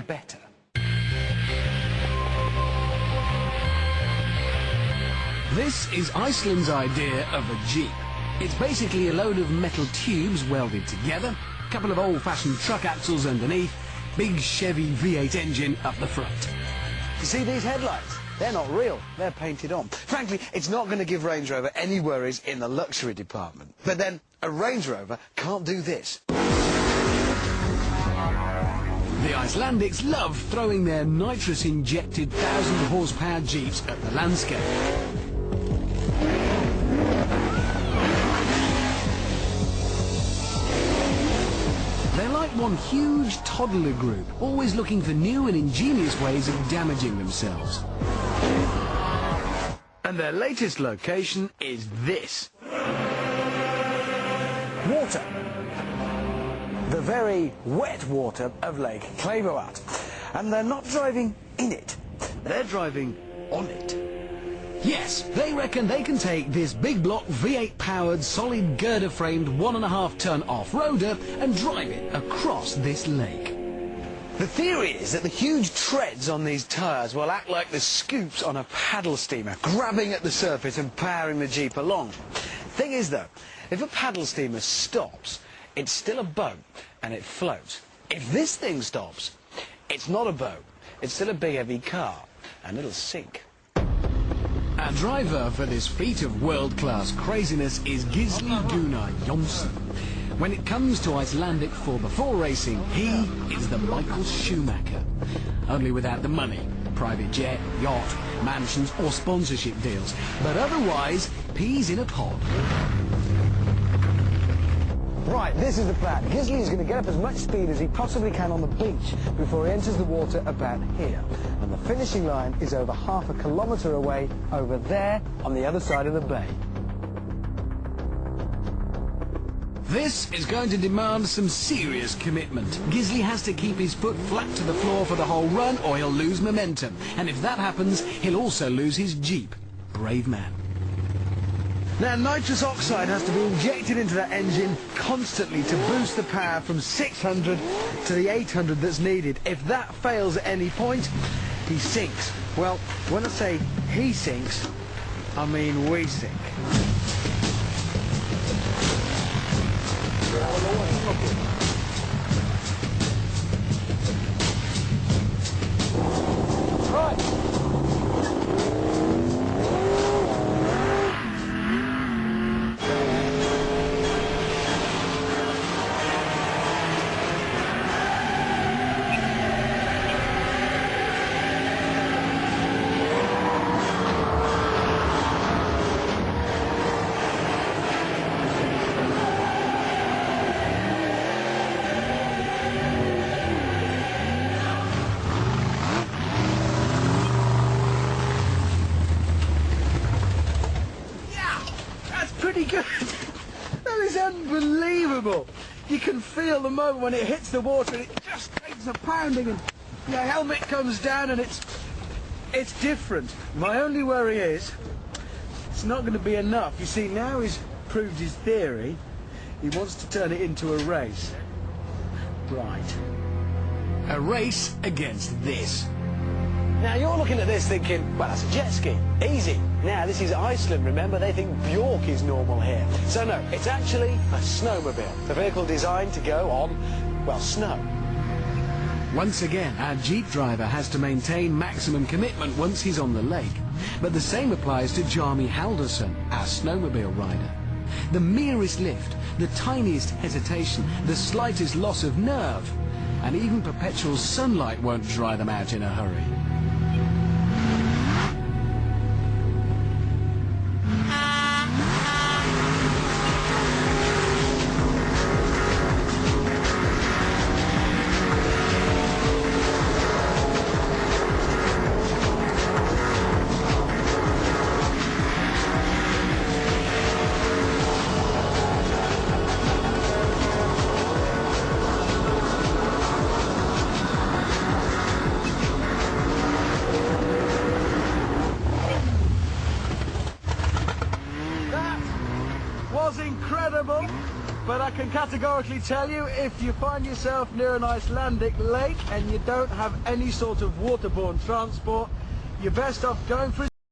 better. This is Iceland's idea of a Jeep. It's basically a load of metal tubes welded together, a couple of old-fashioned truck axles underneath, big Chevy V8 engine up the front. You see these headlights? They're not real, they're painted on. Frankly, it's not going to give Range Rover any worries in the luxury department. But then, a Range Rover can't do this. The Icelandics love throwing their nitrous-injected 1,000-horsepower Jeeps at the landscape. They're like one huge toddler group, always looking for new and ingenious ways of damaging themselves. And their latest location is this. Water. The very wet water of Lake Klevoat. And they're not driving in it, they're driving on it. Yes, they reckon they can take this big block V8-powered, solid girder-framed 1.5-ton off-roader and drive it across this lake. The theory is that the huge treads on these tyres will act like the scoops on a paddle steamer, grabbing at the surface and powering the Jeep along. Thing is, though, if a paddle steamer stops, it's still a boat, and it floats. If this thing stops, it's not a boat, it's still a big heavy car, and it'll sink. Our driver for this feat of world-class craziness is Gisli Gunnar Jonsson. When it comes to Icelandic 4x4 racing, he is the Michael Schumacher. Only without the money, private jet, yacht, mansions or sponsorship deals. But otherwise, peas in a pod. Right, this is the plan. Gisli is going to get up as much speed as he possibly can on the beach before he enters the water about here. And the finishing line is over half a kilometre away, over there, on the other side of the bay. This is going to demand some serious commitment. Gisli has to keep his foot flat to the floor for the whole run or he'll lose momentum. And if that happens, he'll also lose his Jeep. Brave man. Now, nitrous oxide has to be injected into that engine constantly to boost the power from 600 to the 800 that's needed. If that fails at any point, he sinks. Well, when I say he sinks, I mean we sink. Right. Pretty good. That is unbelievable. You can feel the moment when it hits the water and it just takes a pounding and your helmet comes down and it's different. My only worry is it's not going to be enough. You see, now he's proved his theory, he wants to turn it into a race. Right. A race against this. Now you're looking at this thinking, well, that's a jet ski, easy. Now this is Iceland, remember, they think Bjork is normal here. So no, it's actually a snowmobile, a vehicle designed to go on, well, snow. Once again, our Jeep driver has to maintain maximum commitment once he's on the lake. But the same applies to Jarmi Haldarsson, our snowmobile rider. The merest lift, the tiniest hesitation, the slightest loss of nerve, and even perpetual sunlight won't dry them out in a hurry. categorically tell you, if you find yourself near an Icelandic lake and you don't have any sort of waterborne transport, you're best off going for